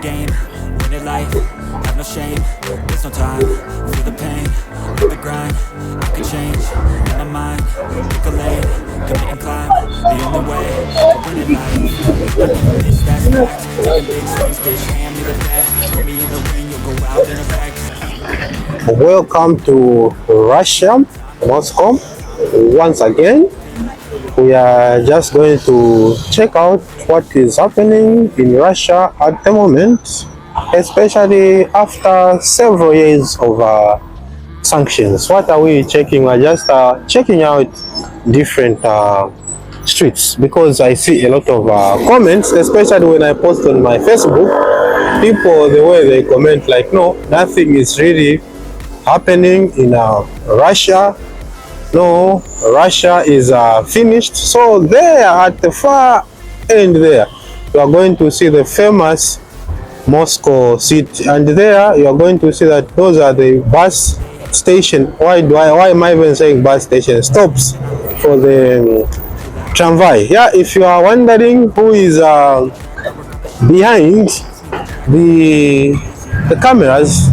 game, win it life, have no shame, there's no time, feel the pain, live the grind, I can change, in my mind, pick a lane, commit and climb, the only way, to win it life, I never miss that fact, taking big swings, bitch, hand me the bat, put me in the ring, you'll go out in effect. Welcome to Russia, Moscow. Once again, we are just going to check out what is happening in Russia at the moment, especially after several years of sanctions. What are we checking? We're just checking out different streets, because I see a lot of comments, especially when I post on my Facebook. People, the way they comment, like, no, nothing is really happening in Russia. No, Russia is finished. So there at the far end there, you are going to see the famous Moscow city, and there you are going to see that those are the bus station. Why am I even saying bus station? Stops for the tramway. Yeah, if you are wondering who is behind the cameras,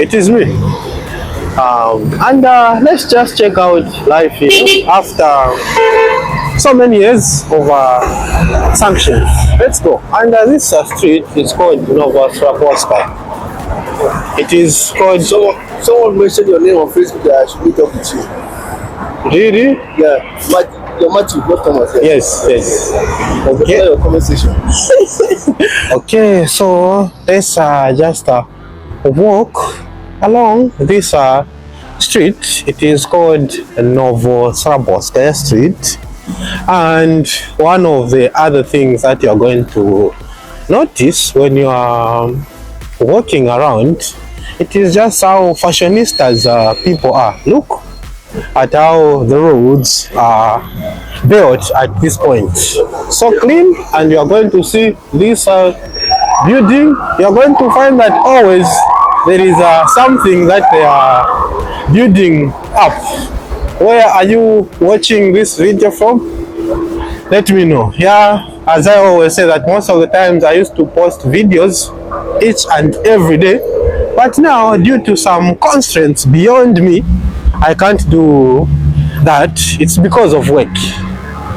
it is me. And let's just check out life here after so many years of sanctions. Let's go. And this street is called Novosrakovska. It is called. Someone mentioned your name on Facebook that I should meet up with you. Really? Yeah, your Matthew, not Thomas. Yes. Okay. Your conversation. Okay, so let's just walk along this street. It is called Novosrakovskaya Street, and one of the other things that you are going to notice when you are walking around, it is just how fashionistas people are. Look at how the roads are built at this point, so clean. And you are going to see this building. You are going to find that always there is something that they are building up. Where are you watching this video from? Let me know. Yeah, as I always say, that most of the times I used to post videos each and every day, but now due to some constraints beyond me, I can't do that. It's because of work.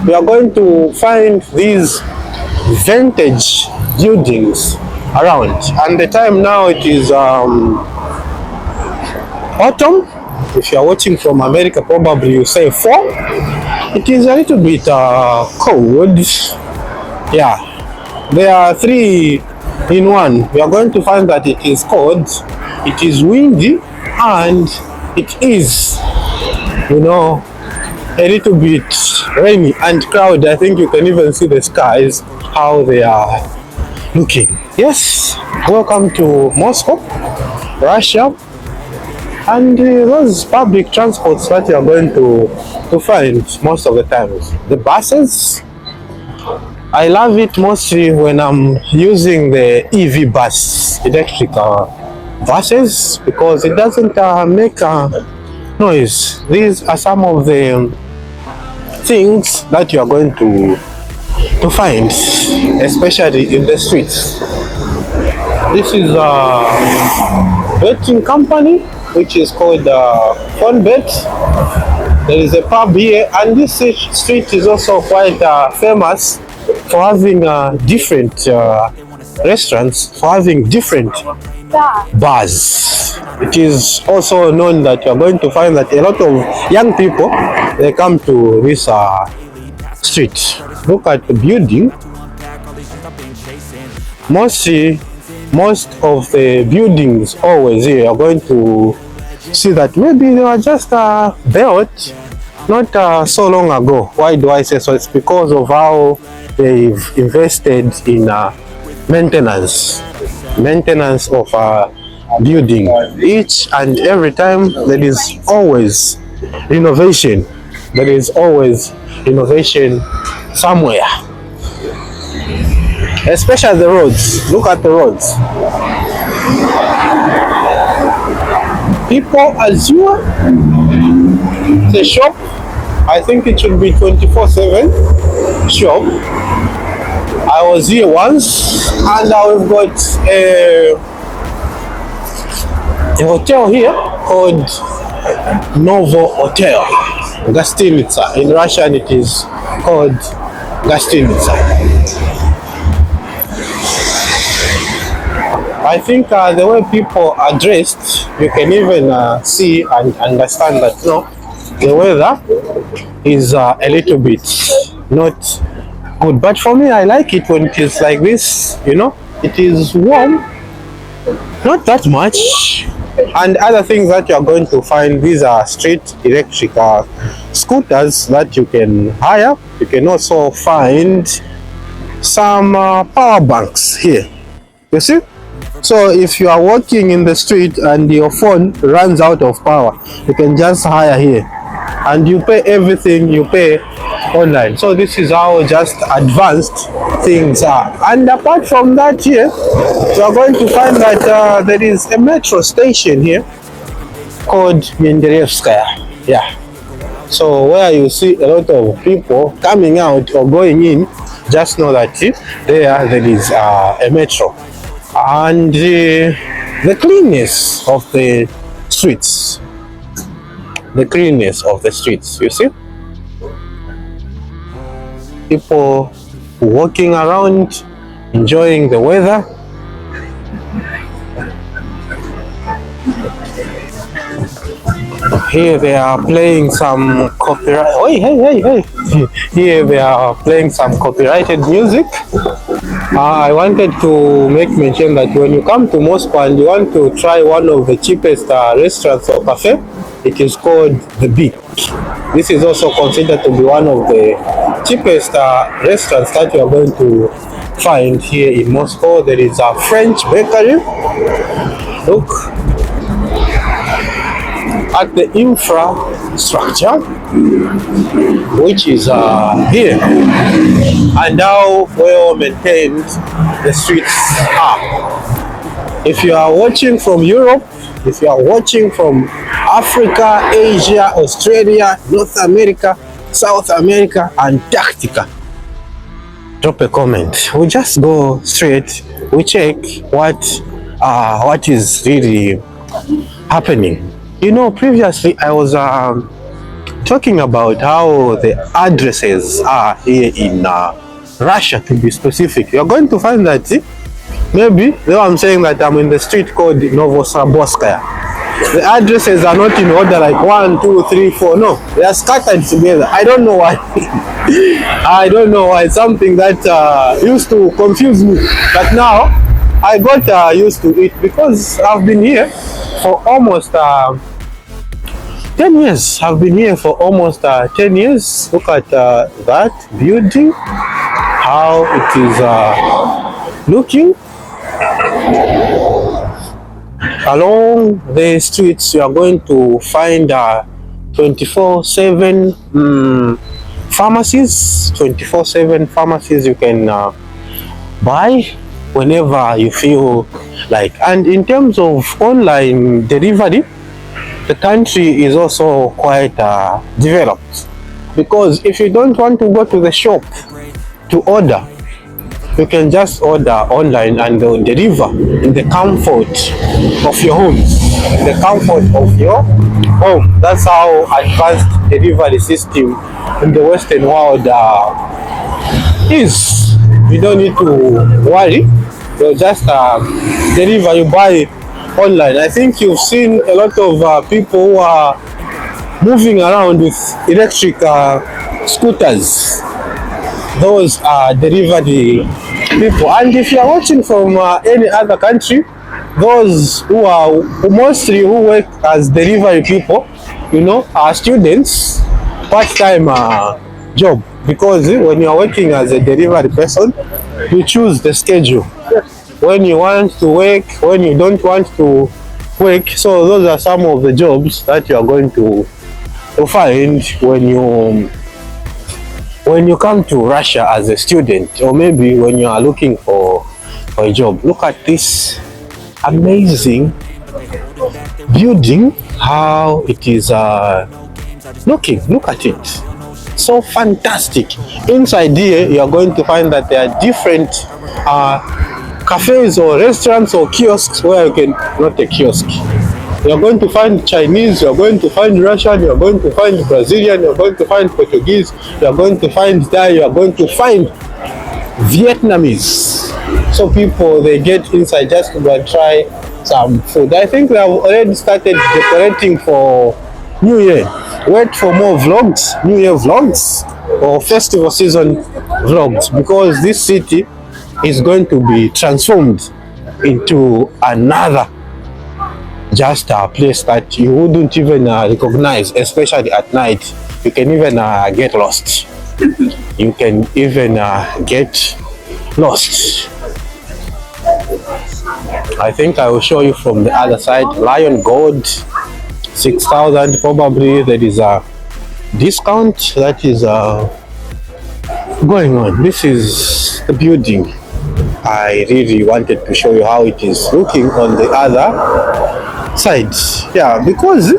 We are going to find these vintage buildings around, and the time now it is autumn. If you are watching from America, probably you say fall. It is a little bit cold. Yeah, there are 3 in 1. We are going to find that it is cold, it is windy, and it is, a little bit rainy and cloudy. I think you can even see the skies, how they are looking. Yes, welcome to Moscow, Russia. And those public transports that you are going to find most of the times, the buses. I love it mostly when I'm using the EV bus, electric buses, because it doesn't make noise. These are some of the things that you are going to find, especially in the streets. This is a betting company which is called FunBet. There is a pub here, and this street is also quite famous for having different restaurants, for having different bars. It is also known that you are going to find that a lot of young people, they come to this street. Look at the building. Most of the buildings always here, you are going to see that maybe they were just built not so long ago. Why do I say so? It's because of how they've invested in maintenance of building. Each and every time there is always innovation. There is always innovation somewhere. Especially the roads. Look at the roads. People as usual. The shop, I think it should be 24/7 shop. I was here once, and we've got a hotel here called Novo Hotel, Gastinitsa. In Russian, it is called Gastinitsa. I think the way people are dressed, you can even see and understand that the weather is a little bit not good. But for me, I like it when it is like this. It is warm, not that much. And other things that you are going to find, these are street electric scooters that you can hire. You can also find some power banks here. You see? So if you are walking in the street and your phone runs out of power, you can just hire here. And you pay everything you pay online. So this is how just advanced things are. And apart from that here, you are going to find that there is a metro station here called Mendelevskaya. Yeah. So where you see a lot of people coming out or going in, just know that there is a metro. And the cleanness of the streets. The cleanness of the streets, you see? People walking around, enjoying the weather. Here they are playing some copyright. Oh, hey. Here they are playing some copyrighted music. I wanted to make mention that when you come to Moscow and you want to try one of the cheapest restaurants or cafe, it is called The Beak. This is also considered to be one of the cheapest restaurants that you are going to find here in Moscow. There is a French bakery. Look at the infrastructure which is here, and how well maintained the streets are. If you are watching from Europe, if you are watching from Africa, Asia, Australia, North America, South America, Antarctica, drop a comment. We just go straight, we check what is really happening. Previously I was talking about how the addresses are here in Russia, to be specific. You're going to find that maybe, though I'm saying that I'm in the street called Novosibirskaya, the addresses are not in order like 1, 2, 3, 4. No, they are scattered together. I don't know why. I don't know why. It's something that used to confuse me, but now I got used to it because I've been here for almost 10 years. I've been here for almost 10 years. Look at that building, how it is looking. Along the streets, you are going to find 24/7 pharmacies. 24/7 pharmacies you can buy whenever you feel like. And in terms of online delivery, the country is also quite developed, because if you don't want to go to the shop to order, you can just order online and they'll deliver in the comfort of your home. In the comfort of your home. That's how advanced delivery system in the Western world is. You don't need to worry. They'll just deliver. You buy online. I think you've seen a lot of people who are moving around with electric scooters. Those are delivery people. And if you are watching from any other country, those who work as delivery people, are students, part-time job. Because when you are working as a delivery person, you choose the schedule. When you want to work, when you don't want to work. So those are some of the jobs that you are going to find when you come to Russia as a student, or maybe when you are looking for a job. Look at this amazing building, how it is looking. Look at it. so fantastic. Inside here, you are going to find that there are different cafes or restaurants or kiosks where you can, not a kiosk. You're going to find Chinese, you're going to find Russian, you're going to find Brazilian, you're going to find Portuguese, you're going to find Thai, you're going to find Vietnamese. So people, they get inside just to go and try some food. I think they have already started decorating for New Year. Wait for more vlogs, New Year vlogs or festival season vlogs, because this city is going to be transformed into another just a place that you wouldn't even recognize, especially at night. You can even get lost. You can even get lost. I think I will show you from the other side. Lion Gold, 6,000 probably. There is a discount that is going on. This is the building. I really wanted to show you how it is looking on the other side. Yeah, because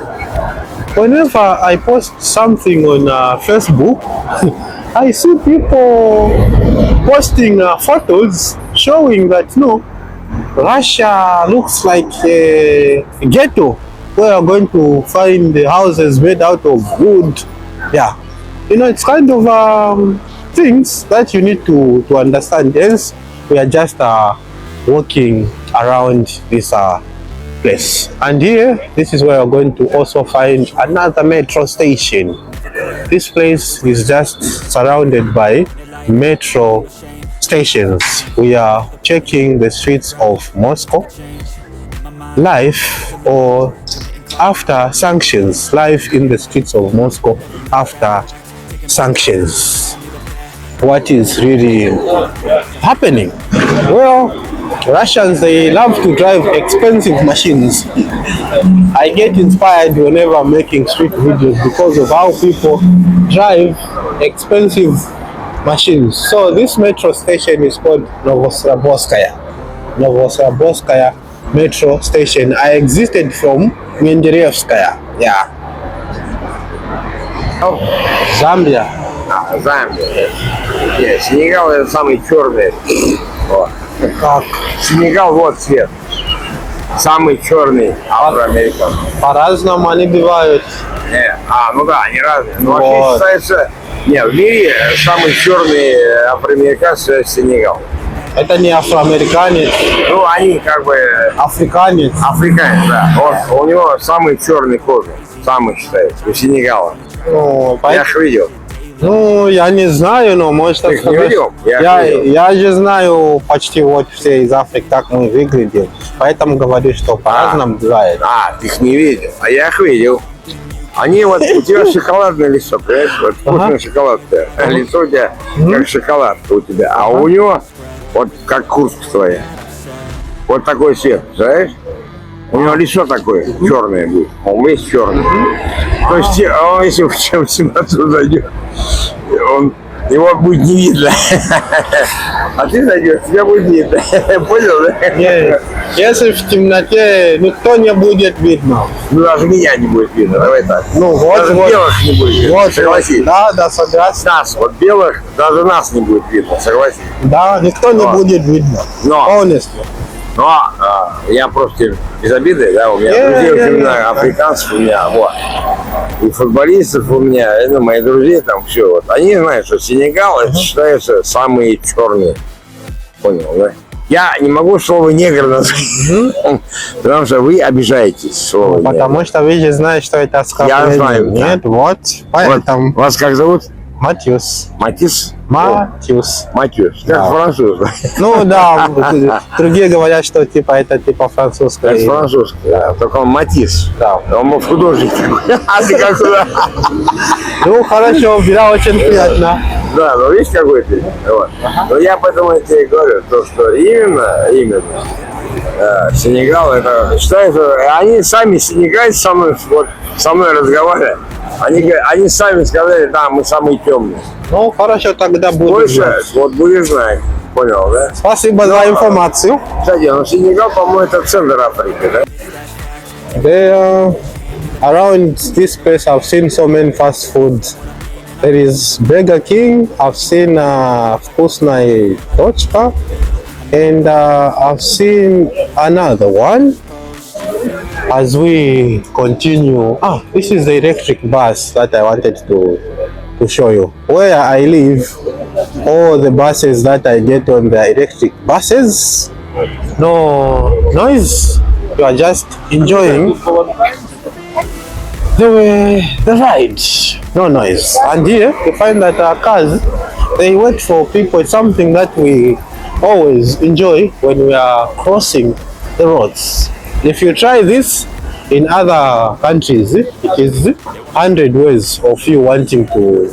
whenever I post something on Facebook, I see people posting photos showing that no, Russia looks like a ghetto where you're going to find the houses made out of wood. Yeah, you know, it's kind of things that you need to understand. Hence, we are just walking around this place, and here, this is where you're going to also find another metro station. This place is just surrounded by metro stations. We are checking the streets of Moscow. Life or after sanctions, life in the streets of Moscow after sanctions. What is really happening? Well, Russians, they love to drive expensive machines. I get inspired whenever I'm making street videos because of how people drive expensive machines. So this metro station is called Novosibirskaya metro station. I existed from Menderevskaya. Yeah. Oh, Zambia. Замбия. Нет, Сенегал это самый черный. Вот. Как? Сенегал вот цвет. Самый черный афроамериканский. По-разному они бывают. Ну да, они разные. Но Вот. вообще считается, в мире самый черный афроамериканец это Сенегал. Это не афроамериканец, Ну, они как бы африканец. африканец, да. У него самый черный кожа. Самый считается. У Сенегала. Ну, Я ж видел. ну, я не знаю, но может Ты их не видел? Я же знаю почти вот все из Африки, как мы выглядим. Поэтому говорю, что по-разному бывает. Ты их не видел, а я их видел. Они вот, у тебя шоколадное лицо, понимаешь? Вот вкусный шоколад. Лицо у тебя как шоколадка у тебя, а у него вот как куртка твоя. Вот такой цвет, знаешь? У него лицо такое черное будет, он весь черный. То есть он, если в темноту зайдет, его будет не видно. А ты зайдешь, тебя будет видно. Понял, да? Нет, если в темноте никто не будет видно. Ну даже меня не будет видно, давай так. Ну вот, Даже вот. белых не будет видно, Вот, согласись. да, согласен. Нас, вот белых, даже нас не будет видно, согласись. Да, никто не Вот. будет видно. Но. Полностью. Но я просто без обиды, да, у меня друзей очень много африканцев, у меня, вот. И футболистов у меня, это мои друзья там все, вот. Они знают, что Сенегал, это считается самые черные. Понял, да? Я не могу слово негр назвать, потому что вы обижаетесь слово негр. Потому что вы же знаете, что это оскорбление. Я знаю, да. Нет, вот, поэтому. Вас как зовут? Матьюс. Матис? Матьюс. Матьюс, как Да. француз. Ну да, другие говорят, что типа это типа французское. Как французский, да. Только он Матис. Да. Он мог художник. А ты как куда? Ну хорошо, было очень приятно. Да, ну видишь, какой ты. Вот. Но я поэтому тебе говорю, то, что именно Сенегал, это считается, они сами сенегальцы со мной разговаривают. Они сами сказали, да, мы самые темные. Ну хорошо, тогда буду Больше, знать. вот будешь знать. Понял, да? Спасибо за информацию. Кстати, ну Сенегал, по-моему, это центр Африки, да? There, around this place, I've seen so many fast food There is Burger King. I've seen Вкусная точка, and I've seen another one. As we continue, this is the electric bus that I wanted to show you. Where I live, all the buses that I get on the electric buses, no noise. You are just enjoying the ride, no noise. And here you find that our cars, they wait for people. It's something that we always enjoy when we are crossing the roads. If you try this in other countries, it is 100 ways of you wanting to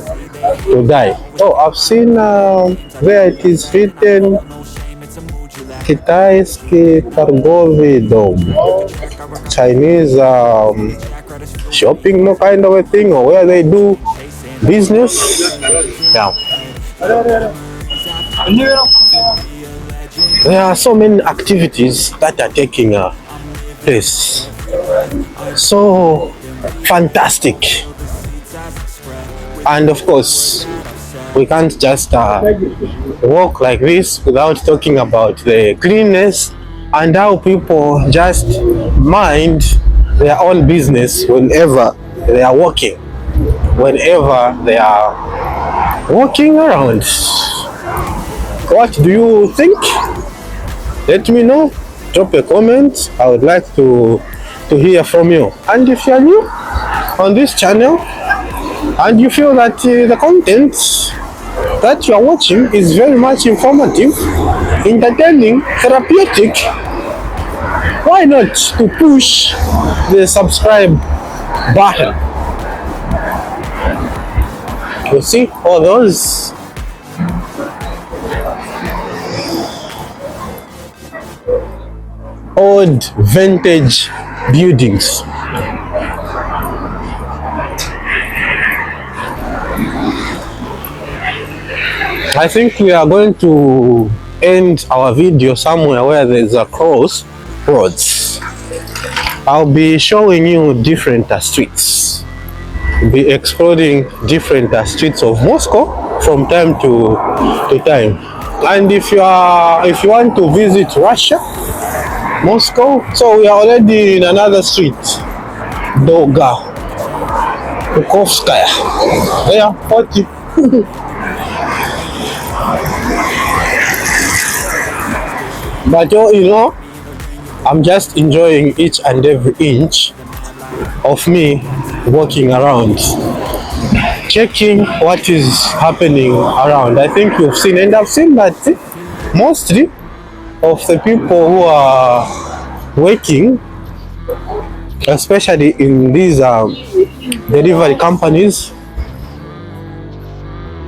die. Oh, I've seen where it is written Китайский торговый дом, Chinese shopping, no kind of a thing, or where they do business. Yeah. There are so many activities that are taking place. So fantastic. And of course, we can't just walk like this without talking about the cleanness and how people just mind their own business whenever they are walking, whenever they are walking around. What do you think? Let me know. Drop a comment. I would like to hear from you. And if you are new on this channel and you feel that the content that you are watching is very much informative, entertaining, therapeutic, why not to push the subscribe button? You see all those old vintage buildings. I think we are going to end our video somewhere where there's a crossroads. I'll be showing you different streets, be exploring different streets of Moscow from time to time. And if you want to visit Russia, Moscow, so we are already in another street, Doga, Pukovskaya. There, 40. But you know, I'm just enjoying each and every inch of me walking around, checking what is happening around. I think you've seen, and I've seen that mostly of the people who are working, especially in these delivery companies,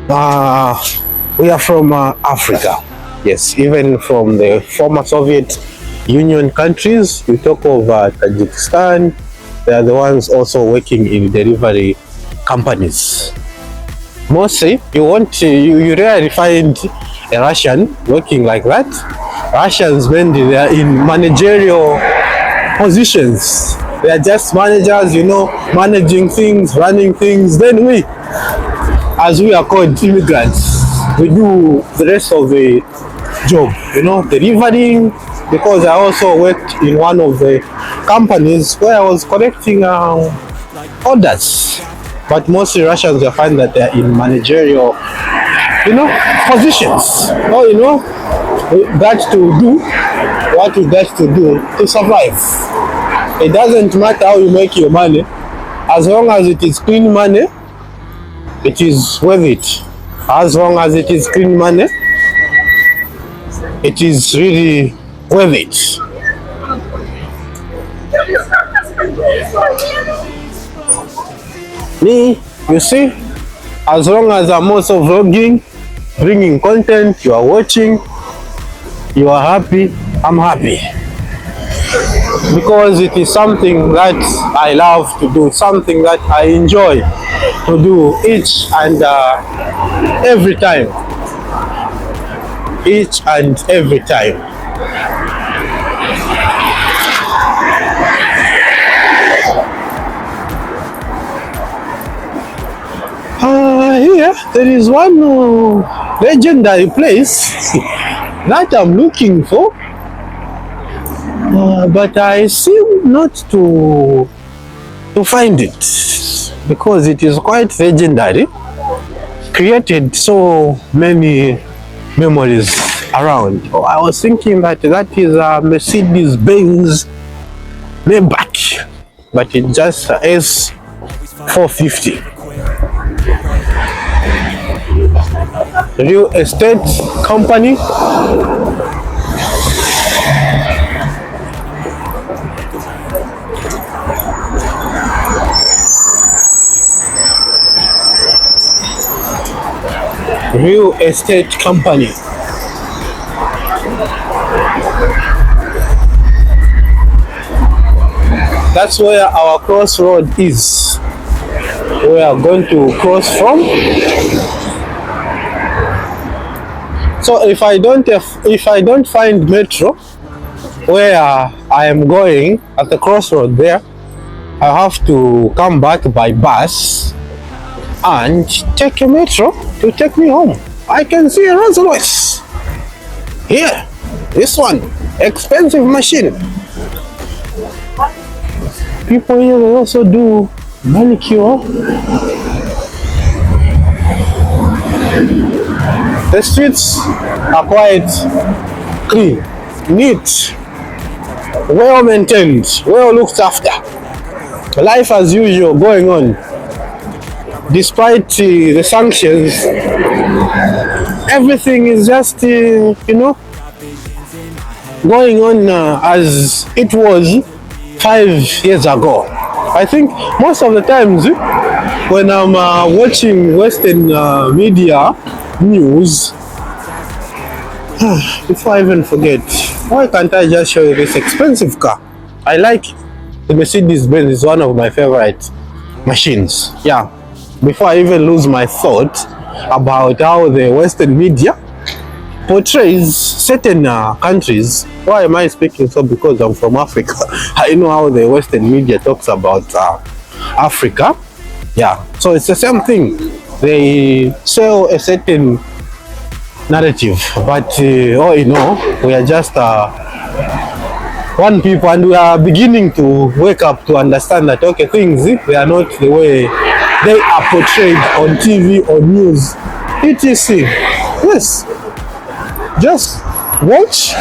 we are from Africa. Yes, even from the former Soviet Union countries. You talk of Tajikistan, they are the ones also working in delivery companies. Mostly, you rarely find a Russian working like that. Russians, mainly, they are in managerial positions. They are just managers, you know, managing things, running things. Then we, as we are called immigrants, we do the rest of the job, you know, delivering, because I also worked in one of the companies where I was collecting orders. But mostly Russians, I find that they're in managerial, you know, positions. Or, you know, got to do what you got to do to survive. It doesn't matter how you make your money, as long as it is clean money, it is worth it. As long as it is clean money, it is really worth it. Me, you see, as long as I'm also vlogging, bringing content, you are watching, you are happy, I'm happy. Because it is something that I love to do, something that I enjoy to do each and every time. Each and every time. there is one legendary place that I'm looking for, but I seem not to find it because it is quite legendary. Created so many memories around. I was thinking that is a Mercedes-Benz Maybach, but it's just a S450. Real estate company. Real estate company. That's where our crossroad is. We are going to cross from. So if I don't find metro where I am going at the crossroad there, I have to come back by bus and take a metro to take me home. I can see a Rolls Royce here. This one, expensive machine. People here, they also do manicure. The streets are quite clean, neat, well maintained, well looked after. Life as usual going on. Despite the sanctions, everything is just, going on as it was 5 years ago. I think most of the times when I'm watching Western media news, before I even forget, why can't I just show you this expensive car? I like it. The Mercedes-Benz is one of my favorite machines. Yeah. Before I even lose my thought about how the Western media portrays certain countries. Why am I speaking so? Because I'm from Africa. I know how the Western media talks about Africa. Yeah, so it's the same thing. They sell a certain narrative, but all in all, we are just one people, and we are beginning to wake up to understand that okay, things they are not the way they are portrayed on TV or news, etc. Yes, just watch.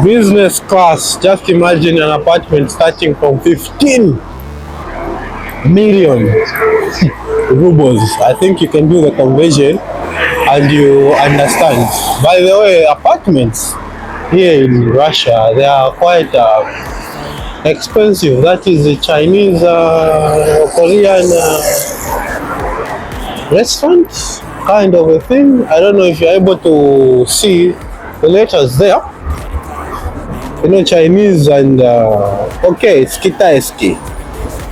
Business class, just imagine an apartment starting from 15 million rubles. I think you can do the conversion and you understand. By the way, apartments here in Russia, they are quite expensive. That is a Chinese, Korean restaurant kind of a thing. I don't know if you're able to see the letters there. You know, Chinese and okay, it's Kitaiski.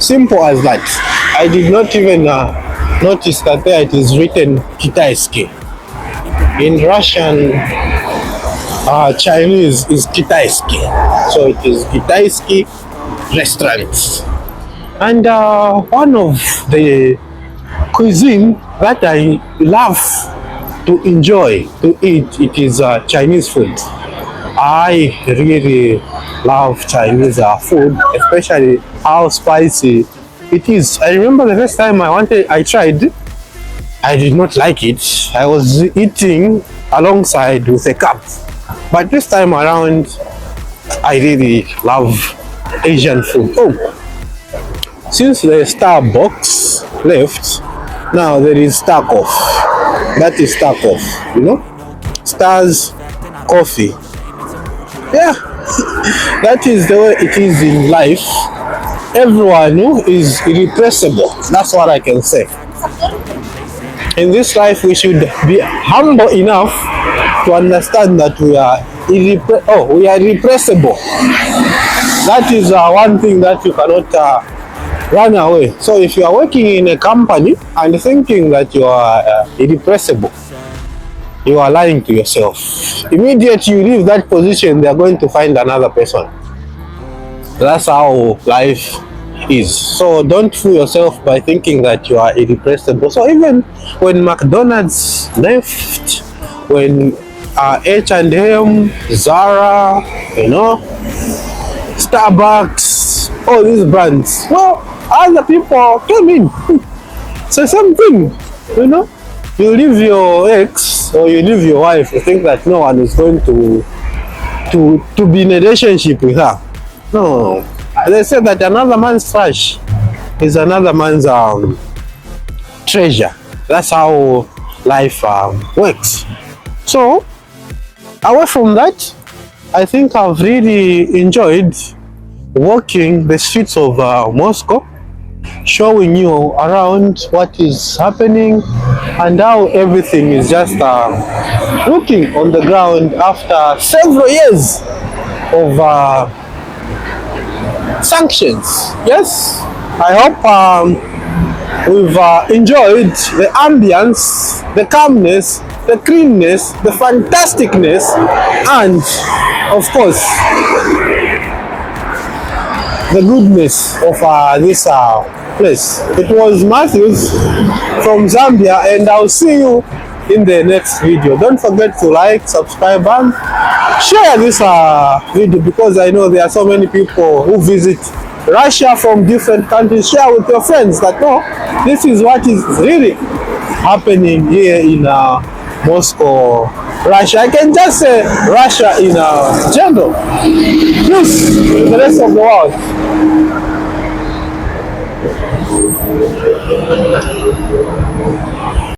Simple as that. I did not even notice that there it is written Kitaiski. In Russian, Chinese is Kitaiski. So it is Kitaiski restaurants. And one of the cuisine that I love to enjoy, to eat, it is Chinese food. I really love Chinese food, especially how spicy it is. I remember the first time I tried, I did not like it. I was eating alongside with a cup. But this time around, I really love Asian food. Oh, since the Starbucks left, now there is Starcoff. That is Starcoff, you know? Stars Coffee. Yeah, that is the way it is in life. Everyone is irrepressible. That's what I can say. In this life, we should be humble enough to understand that we are irrepressible. That is one thing that you cannot run away. So if you are working in a company and thinking that you are irrepressible, you are lying to yourself. Immediately you leave that position, they are going to find another person. That's how life is. So don't fool yourself by thinking that you are irrepressible. So even when McDonald's left, when H&M, Zara, Starbucks, all these brands, well, other people came in. So same thing, you leave your ex or you leave your wife, you think that no one is going to be in a relationship with her. No, they say that another man's trash is another man's treasure. That's how life works. So away from that, I think I've really enjoyed walking the streets of Moscow, showing you around what is happening and how everything is just looking on the ground after several years of sanctions. Yes, I hope we've enjoyed the ambience, the calmness, the cleanness, the fantasticness, and of course the goodness of this place. It was Matthews from Zambia, and I'll see you in the next video. Don't forget to like, subscribe, and share this video, because I know there are so many people who visit Russia from different countries. Share with your friends that this is what is really happening here in Moscow, Russia. I can just say Russia in general. Peace in the rest of the world.